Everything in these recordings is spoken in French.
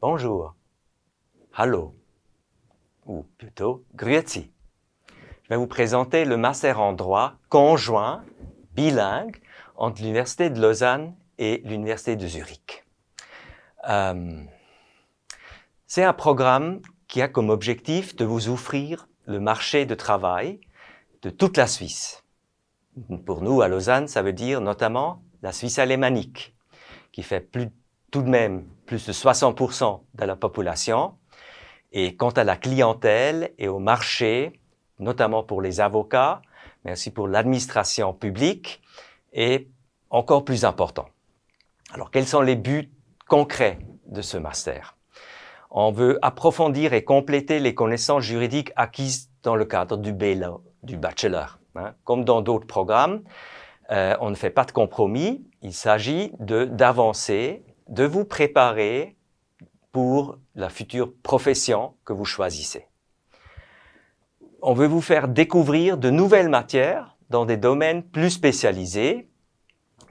bonjour, hallo, ou plutôt grüezi. Je vais vous présenter le master en droit conjoint, bilingue, entre l'Université de Lausanne et l'Université de Zurich. C'est un programme qui a comme objectif de vous offrir le marché de travail de toute la Suisse. Pour nous, à Lausanne, ça veut dire notamment la Suisse alémanique, qui fait tout de même plus de 60% de la population. Et quant à la clientèle et au marché, notamment pour les avocats, mais aussi pour l'administration publique, est encore plus important. Alors, quels sont les buts concrets de ce master? On veut approfondir et compléter les connaissances juridiques acquises dans le cadre du bachelor. Comme dans d'autres programmes, on ne fait pas de compromis. Il s'agit d'avancer, de vous préparer pour la future profession que vous choisissez. On veut vous faire découvrir de nouvelles matières dans des domaines plus spécialisés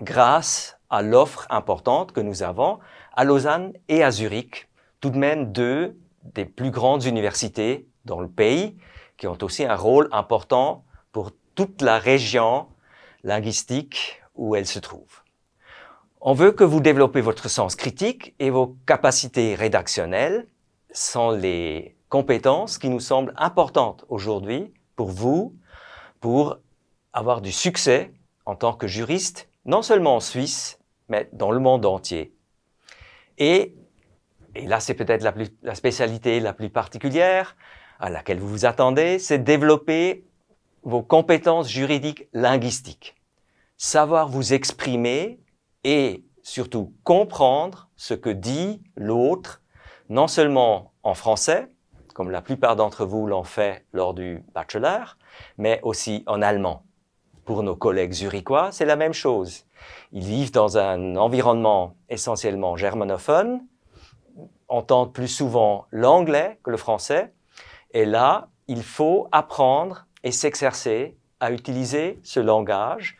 grâce à l'offre importante que nous avons à Lausanne et à Zurich, tout de même deux des plus grandes universités dans le pays qui ont aussi un rôle important pour toute la région linguistique où elle se trouve. On veut que vous développez votre sens critique et vos capacités rédactionnelles sont les compétences qui nous semblent importantes aujourd'hui pour vous, pour avoir du succès en tant que juriste, non seulement en Suisse, mais dans le monde entier. Et là, c'est peut-être la spécialité la plus particulière à laquelle vous vous attendez, c'est développer vos compétences juridiques linguistiques. Savoir vous exprimer et surtout comprendre ce que dit l'autre, non seulement en français, comme la plupart d'entre vous l'ont fait lors du bachelor, mais aussi en allemand. Pour nos collègues zurichois, c'est la même chose. Ils vivent dans un environnement essentiellement germanophone, entendent plus souvent l'anglais que le français, et là, il faut apprendre et s'exercer à utiliser ce langage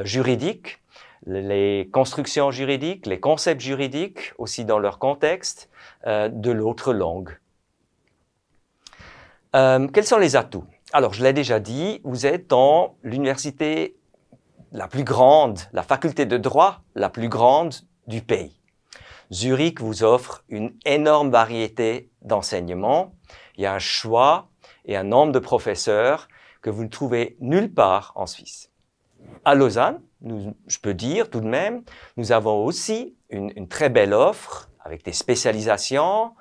juridique, les constructions juridiques, les concepts juridiques, aussi dans leur contexte, de l'autre langue. Quels sont les atouts? Alors, je l'ai déjà dit, vous êtes dans l'université la plus grande, la faculté de droit la plus grande du pays. Zurich vous offre une énorme variété d'enseignements. Il y a un choix et un nombre de professeurs que vous ne trouvez nulle part en Suisse. À Lausanne, je peux dire tout de même, nous avons aussi une très belle offre avec des spécialisations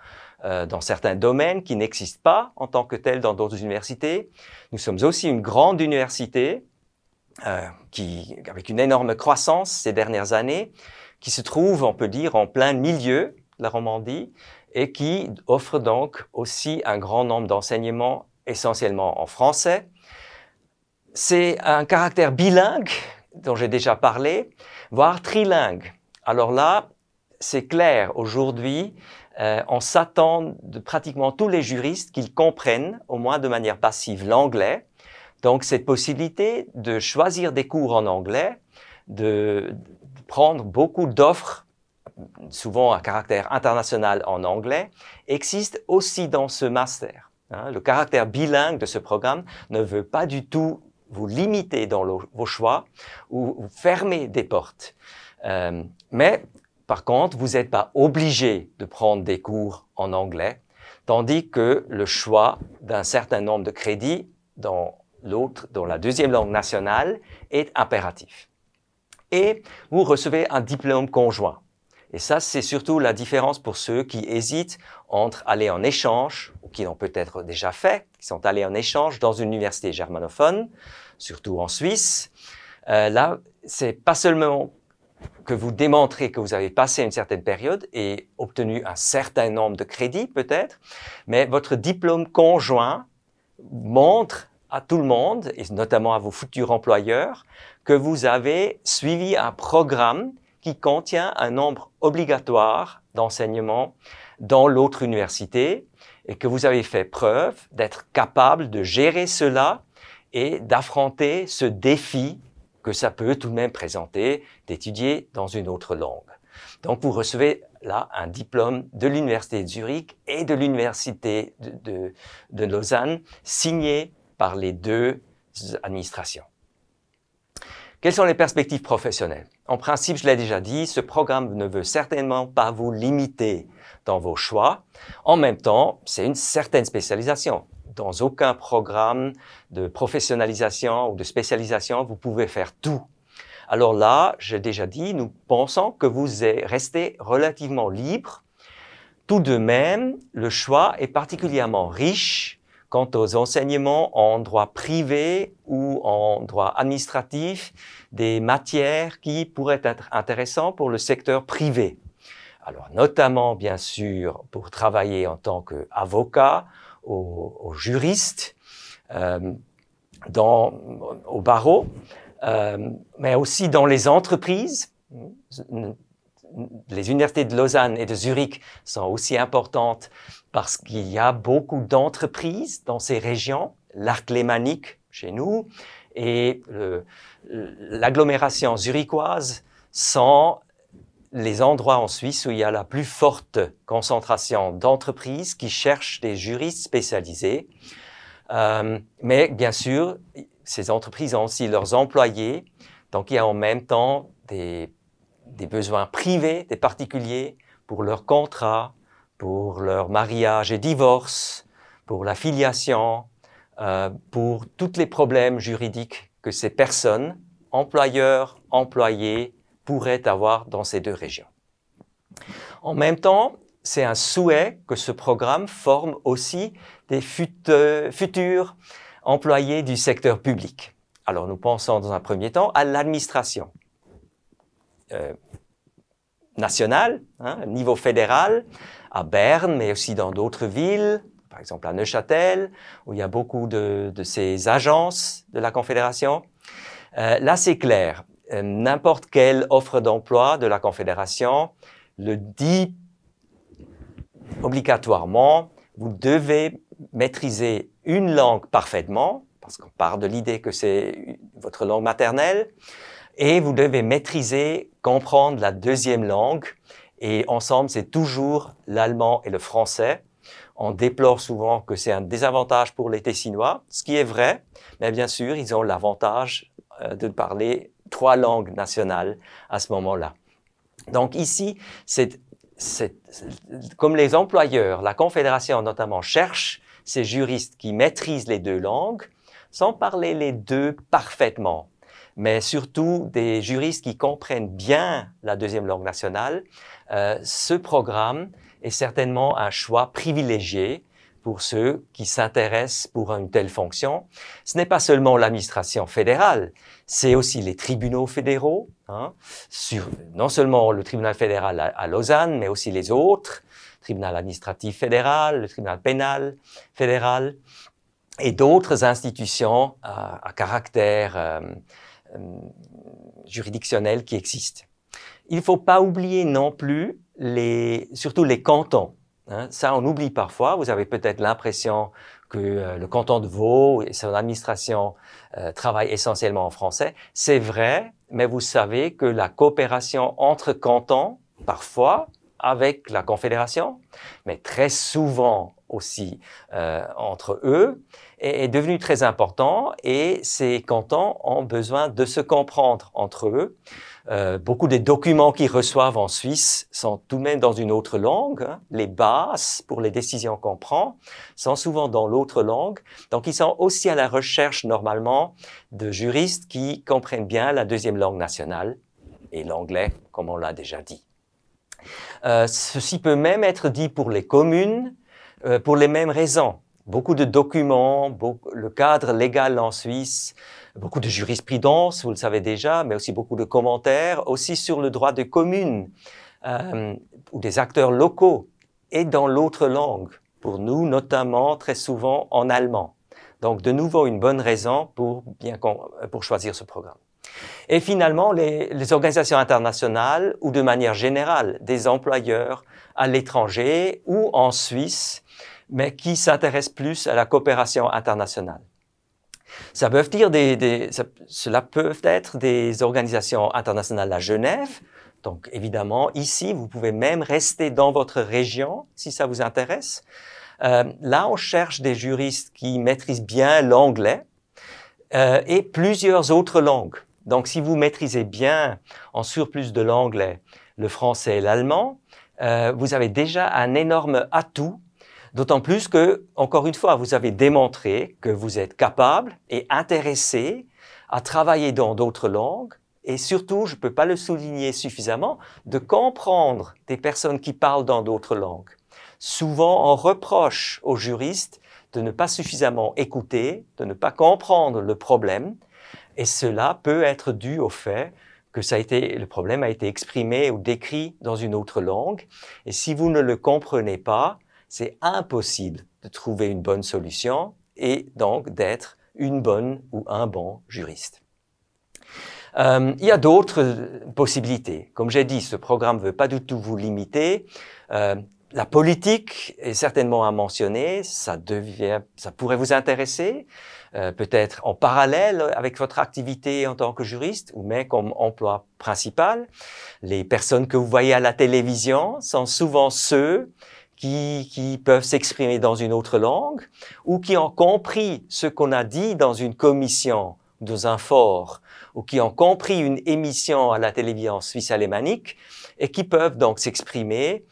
dans certains domaines qui n'existent pas en tant que tels dans d'autres universités. Nous sommes aussi une grande université avec une énorme croissance ces dernières années, qui se trouve, on peut dire, en plein milieu de la Romandie et qui offre donc aussi un grand nombre d'enseignements essentiellement en français. C'est un caractère bilingue dont j'ai déjà parlé, voire trilingue. Alors là, c'est clair, aujourd'hui, on s'attend de pratiquement tous les juristes qu'ils comprennent, au moins de manière passive, l'anglais. Donc, cette possibilité de choisir des cours en anglais, de prendre beaucoup d'offres, souvent à caractère international en anglais, existe aussi dans ce master. Le caractère bilingue de ce programme ne veut pas du tout vous limiter dans vos choix ou vous fermer des portes. Mais par contre, vous n'êtes pas obligé de prendre des cours en anglais, tandis que le choix d'un certain nombre de crédits dans la deuxième langue nationale est impératif. Et vous recevez un diplôme conjoint. Et ça, c'est surtout la différence pour ceux qui hésitent entre aller en échange, ou qui l'ont peut-être déjà fait, qui sont allés en échange dans une université germanophone, surtout en Suisse. Là, c'est pas seulement que vous démontrez que vous avez passé une certaine période et obtenu un certain nombre de crédits peut-être, mais votre diplôme conjoint montre à tout le monde, et notamment à vos futurs employeurs, que vous avez suivi un programme qui contient un nombre obligatoire d'enseignements dans l'autre université et que vous avez fait preuve d'être capable de gérer cela et d'affronter ce défi que ça peut tout de même présenter d'étudier dans une autre langue. Donc, vous recevez là un diplôme de l'Université de Zurich et de l'Université de Lausanne, signé par les deux administrations. Quelles sont les perspectives professionnelles? En principe, je l'ai déjà dit, ce programme ne veut certainement pas vous limiter dans vos choix. En même temps, c'est une certaine spécialisation. Dans aucun programme de professionnalisation ou de spécialisation, vous pouvez faire tout. Alors là, j'ai déjà dit, nous pensons que vous restez relativement libre. Tout de même, le choix est particulièrement riche quant aux enseignements en droit privé ou en droit administratif, des matières qui pourraient être intéressantes pour le secteur privé. Alors, notamment, bien sûr, pour travailler en tant qu'avocat, au juriste, au barreau, mais aussi dans les entreprises. Les universités de Lausanne et de Zurich sont aussi importantes parce qu'il y a beaucoup d'entreprises dans ces régions, l'arc lémanique chez nous et l'agglomération zurichoise sont les endroits en Suisse où il y a la plus forte concentration d'entreprises qui cherchent des juristes spécialisés. Mais bien sûr, ces entreprises ont aussi leurs employés, donc il y a en même temps des besoins privés, des particuliers, pour leur contrat, pour leur mariage et divorce, pour la filiation, pour tous les problèmes juridiques que ces personnes, employeurs, employés, pourraient avoir dans ces deux régions. En même temps, c'est un souhait que ce programme forme aussi des futurs employés du secteur public. Alors, nous pensons dans un premier temps à l'administration nationale, niveau fédéral, à Berne, mais aussi dans d'autres villes, par exemple à Neuchâtel, où il y a beaucoup de ces agences de la Confédération. Là, c'est clair. N'importe quelle offre d'emploi de la Confédération le dit obligatoirement, vous devez maîtriser une langue parfaitement, parce qu'on part de l'idée que c'est votre langue maternelle, et vous devez maîtriser, comprendre la deuxième langue, et ensemble, c'est toujours l'allemand et le français. On déplore souvent que c'est un désavantage pour les Tessinois, ce qui est vrai, mais bien sûr, ils ont l'avantage de parler 3 langues nationales à ce moment-là. Donc ici, comme les employeurs, la Confédération notamment cherche ces juristes qui maîtrisent les 2 langues, sans parler les 2 parfaitement, mais surtout des juristes qui comprennent bien la deuxième langue nationale. Ce programme est certainement un choix privilégié pour ceux qui s'intéressent pour une telle fonction. Ce n'est pas seulement l'administration fédérale, c'est aussi les tribunaux fédéraux, non seulement le tribunal fédéral à Lausanne, mais aussi les autres, le tribunal administratif fédéral, le tribunal pénal fédéral, et d'autres institutions à caractère juridictionnel qui existent. Il ne faut pas oublier non plus surtout les cantons. Ça, on oublie parfois. Vous avez peut-être l'impression que le canton de Vaud et son administration travaillent essentiellement en français. C'est vrai, mais vous savez que la coopération entre cantons, parfois avec la Confédération, mais très souvent aussi entre eux, est devenu très important et ces cantons ont besoin de se comprendre entre eux. Beaucoup des documents qu'ils reçoivent en Suisse sont tout de même dans une autre langue. Les bases pour les décisions qu'on prend sont souvent dans l'autre langue. Donc, ils sont aussi à la recherche normalement de juristes qui comprennent bien la deuxième langue nationale et l'anglais, comme on l'a déjà dit. Ceci peut même être dit pour les communes, pour les mêmes raisons. Beaucoup de documents, le cadre légal en Suisse, beaucoup de jurisprudence, vous le savez déjà, mais aussi beaucoup de commentaires, aussi sur le droit des communes ou des acteurs locaux et dans l'autre langue, pour nous notamment très souvent en allemand. Donc de nouveau une bonne raison pour choisir ce programme. Et finalement, les organisations internationales ou de manière générale des employeurs à l'étranger ou en Suisse, mais qui s'intéressent plus à la coopération internationale. Cela peut être des organisations internationales à Genève. Donc, évidemment, ici, vous pouvez même rester dans votre région si ça vous intéresse. Là, on cherche des juristes qui maîtrisent bien l'anglais et plusieurs autres langues. Donc, si vous maîtrisez bien, en surplus de l'anglais, le français et l'allemand, vous avez déjà un énorme atout. D'autant plus que, encore une fois, vous avez démontré que vous êtes capable et intéressé à travailler dans d'autres langues et surtout, je ne peux pas le souligner suffisamment, de comprendre des personnes qui parlent dans d'autres langues. Souvent, on reproche aux juristes de ne pas suffisamment écouter, de ne pas comprendre le problème et cela peut être dû au fait que le problème a été exprimé ou décrit dans une autre langue et si vous ne le comprenez pas, c'est impossible de trouver une bonne solution et donc d'être une bonne ou un bon juriste. Il y a d'autres possibilités. Comme j'ai dit, ce programme ne veut pas du tout vous limiter. La politique est certainement à mentionner, ça pourrait vous intéresser, peut-être en parallèle avec votre activité en tant que juriste ou même comme emploi principal. Les personnes que vous voyez à la télévision sont souvent ceux qui peuvent s'exprimer dans une autre langue ou qui ont compris ce qu'on a dit dans une commission, dans un fort, ou qui ont compris une émission à la télévision suisse alémanique et qui peuvent donc s'exprimer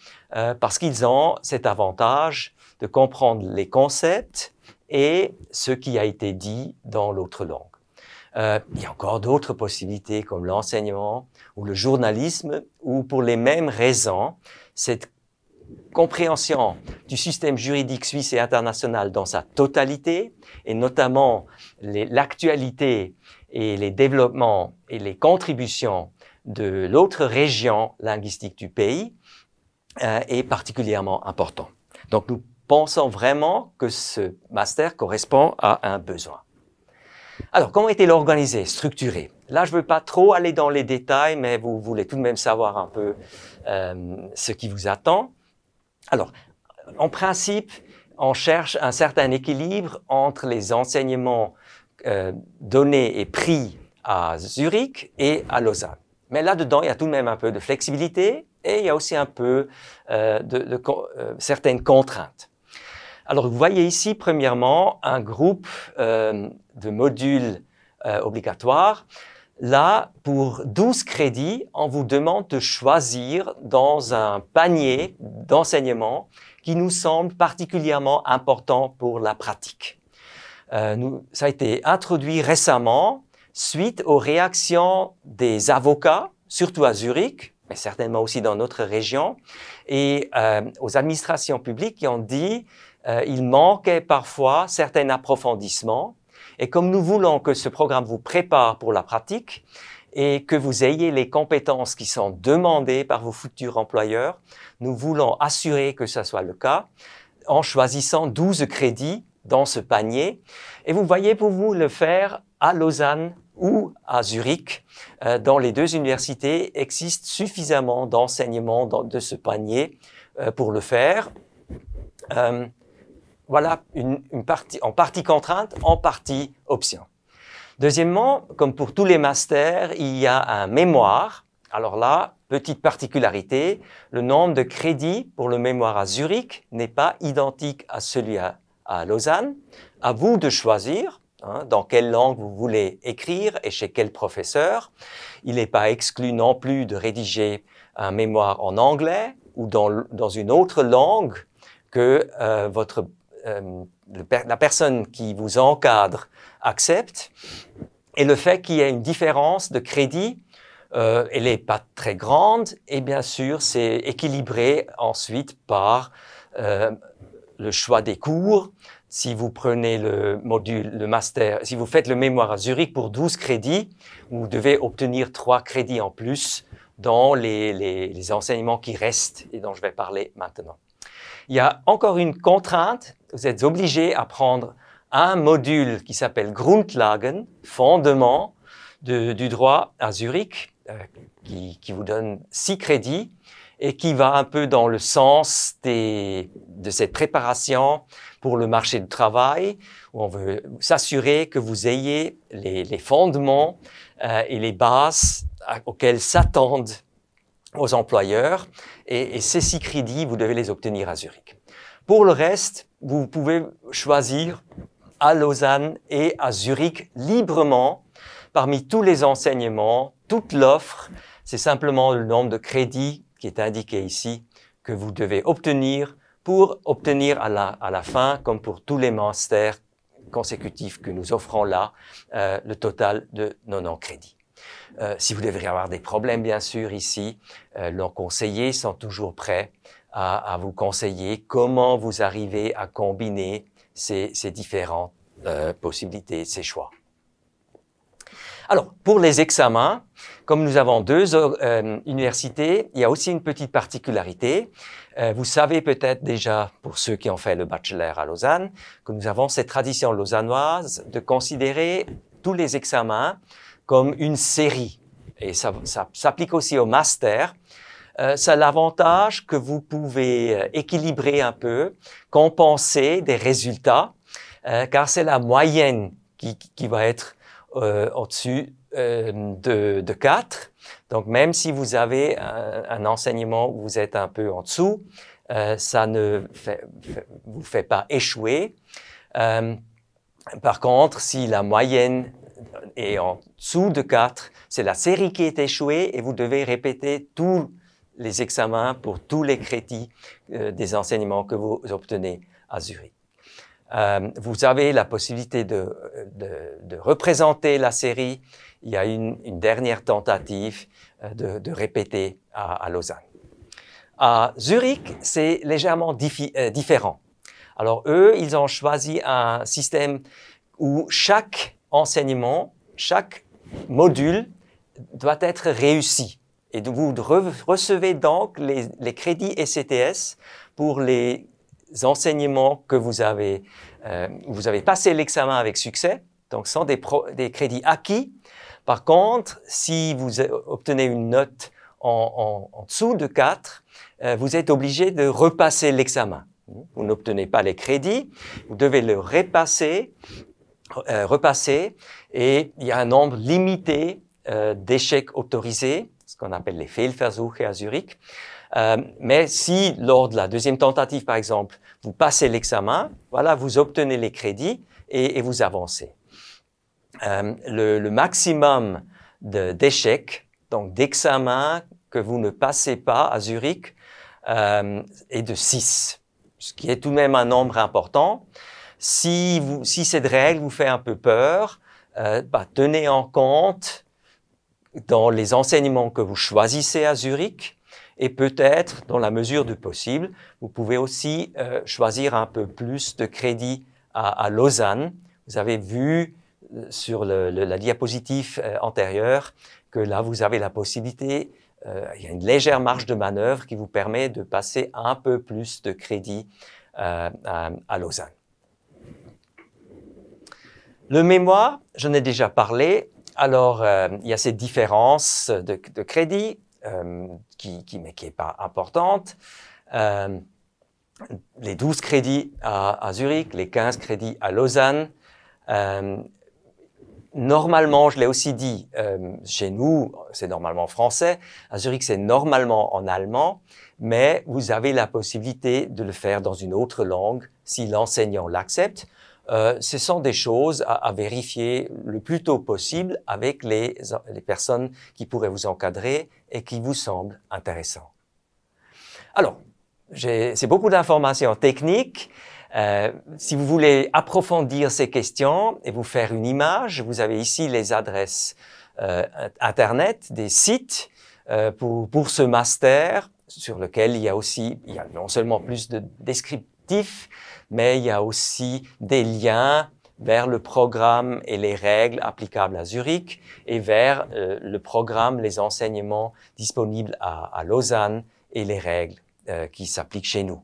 parce qu'ils ont cet avantage de comprendre les concepts et ce qui a été dit dans l'autre langue. Il y a encore d'autres possibilités comme l'enseignement ou le journalisme où pour les mêmes raisons, cette compréhension du système juridique suisse et international dans sa totalité et notamment l'actualité et les développements et les contributions de l'autre région linguistique du pays est particulièrement important. Donc nous pensons vraiment que ce master correspond à un besoin. Alors, comment est-il organisé, structuré? Là, je ne veux pas trop aller dans les détails, mais vous voulez tout de même savoir un peu ce qui vous attend. Alors, en principe, on cherche un certain équilibre entre les enseignements donnés et pris à Zurich et à Lausanne. Mais là-dedans, il y a tout de même un peu de flexibilité et il y a aussi un peu certaines contraintes. Alors, vous voyez ici, premièrement, un groupe de modules obligatoires. Là, pour 12 crédits, on vous demande de choisir dans un panier d'enseignements qui nous semble particulièrement important pour la pratique. Ça a été introduit récemment suite aux réactions des avocats, surtout à Zurich, mais certainement aussi dans notre région, et aux administrations publiques qui ont dit il manquait parfois certains approfondissements. Et comme nous voulons que ce programme vous prépare pour la pratique et que vous ayez les compétences qui sont demandées par vos futurs employeurs, nous voulons assurer que ce soit le cas en choisissant 12 crédits dans ce panier. Et vous voyez pour vous le faire à Lausanne ou à Zurich. Dans les deux universités, existe suffisamment d'enseignements de ce panier pour le faire. Voilà en partie contrainte, en partie option. Deuxièmement, comme pour tous les masters, il y a un mémoire. Alors là, petite particularité, le nombre de crédits pour le mémoire à Zurich n'est pas identique à celui à Lausanne. À vous de choisir dans quelle langue vous voulez écrire et chez quel professeur. Il n'est pas exclu non plus de rédiger un mémoire en anglais ou dans une autre langue que la personne qui vous encadre accepte. Et le fait qu'il y ait une différence de crédit, elle n'est pas très grande et bien sûr c'est équilibré ensuite par le choix des cours. Si vous prenez le master, si vous faites le mémoire à Zurich pour 12 crédits, vous devez obtenir 3 crédits en plus dans les enseignements qui restent et dont je vais parler maintenant. Il y a encore une contrainte, vous êtes obligé à prendre un module qui s'appelle Grundlagen, fondement du droit à Zurich, qui vous donne 6 crédits et qui va un peu dans le sens de cette préparation pour le marché du travail, où on veut s'assurer que vous ayez les fondements et les bases auxquelles s'attendent aux employeurs. Et ces 6 crédits, vous devez les obtenir à Zurich. Pour le reste, vous pouvez choisir à Lausanne et à Zurich librement parmi tous les enseignements, toute l'offre. C'est simplement le nombre de crédits qui est indiqué ici que vous devez obtenir pour obtenir à la fin, comme pour tous les masters consécutifs que nous offrons là, le total de 90 crédits. Si vous devriez avoir des problèmes, bien sûr, ici, nos conseillers sont toujours prêts à vous conseiller comment vous arrivez à combiner ces différentes possibilités, ces choix. Alors, pour les examens, comme nous avons 2 universités, il y a aussi une petite particularité. Vous savez peut-être déjà, pour ceux qui ont fait le bachelor à Lausanne, que nous avons cette tradition lausannoise de considérer tous les examens comme une série. Et ça s'applique aussi au master. Ça a l'avantage que vous pouvez équilibrer un peu, compenser des résultats, car c'est la moyenne qui va être au-dessus de 4. Donc, même si vous avez un enseignement où vous êtes un peu en dessous, ça ne vous fait pas échouer. Par contre, si la moyenne est en dessous de 4, c'est la série qui est échouée et vous devez répéter tous les examens pour tous les crédits des enseignements que vous obtenez à Zurich. Vous avez la possibilité de représenter la série. Il y a une dernière tentative de répéter à Lausanne. À Zurich, c'est légèrement différent. Alors eux, ils ont choisi un système où chaque enseignement, chaque module doit être réussi. Et vous recevez donc les crédits ECTS pour les enseignements que vous avez passé l'examen avec succès, donc ce sont des crédits acquis. Par contre, si vous obtenez une note en dessous de 4, vous êtes obligé de repasser l'examen. Vous n'obtenez pas les crédits, vous devez le repasser, et il y a un nombre limité d'échecs autorisés, ce qu'on appelle les Fehlversuche à Zurich. Mais si, lors de la deuxième tentative, par exemple, vous passez l'examen, voilà, vous obtenez les crédits et vous avancez. Le maximum d'échecs, donc d'examens que vous ne passez pas à Zurich, est de 6, ce qui est tout de même un nombre important. Si cette règle vous fait un peu peur, tenez en compte dans les enseignements que vous choisissez à Zurich, et peut-être, dans la mesure du possible, vous pouvez aussi choisir un peu plus de crédits à Lausanne. Vous avez vu sur la diapositive antérieure que là, vous avez la possibilité, il y a une légère marge de manœuvre qui vous permet de passer un peu plus de crédits à Lausanne. Le mémoire, j'en ai déjà parlé. Alors, il y a cette différence de crédit qui n'est pas importante. Les 12 crédits à Zurich, les 15 crédits à Lausanne. Normalement, je l'ai aussi dit, chez nous, c'est normalement français. À Zurich, c'est normalement en allemand. Mais vous avez la possibilité de le faire dans une autre langue si l'enseignant l'accepte. Ce sont des choses à vérifier le plus tôt possible avec les personnes qui pourraient vous encadrer et qui vous semblent intéressantes. Alors, c'est beaucoup d'informations techniques. Si vous voulez approfondir ces questions et vous faire une image, vous avez ici les adresses Internet, des sites pour ce master sur lequel il y a non seulement plus de descriptifs, mais il y a aussi des liens vers le programme et les règles applicables à Zurich et vers le programme, les enseignements disponibles à Lausanne et les règles qui s'appliquent chez nous.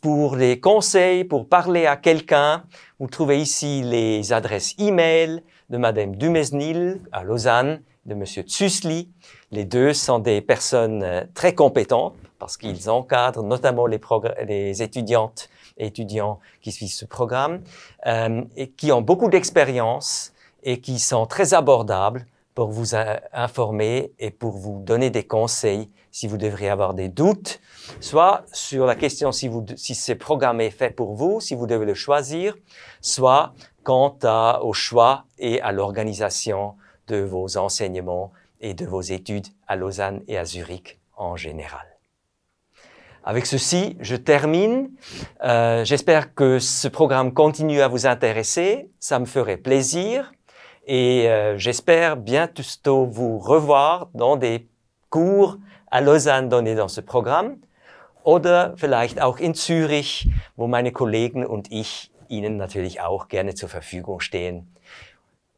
Pour les conseils, pour parler à quelqu'un, vous trouvez ici les adresses e-mail de Madame Dumesnil à Lausanne de M. Züsli. Les deux sont des personnes très compétentes parce qu'ils encadrent notamment les étudiantes et étudiants qui suivent ce programme et qui ont beaucoup d'expérience et qui sont très abordables pour vous informer et pour vous donner des conseils si vous devriez avoir des doutes, soit sur la question si ce programme est fait pour vous, si vous devez le choisir, soit quant au choix et à l'organisation de vos enseignements et de vos études à Lausanne et à Zurich en général. Avec ceci, je termine. J'espère que ce programme continue à vous intéresser. Ça me ferait plaisir. Et j'espère bientôt vous revoir dans des cours à Lausanne donnés dans ce Programm oder vielleicht auch in Zürich, wo meine Kollegen und ich Ihnen natürlich auch gerne zur Verfügung stehen.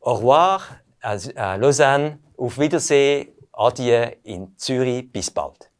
Au revoir à Lausanne, auf Wiedersehen, adieu in Zürich, bis bald.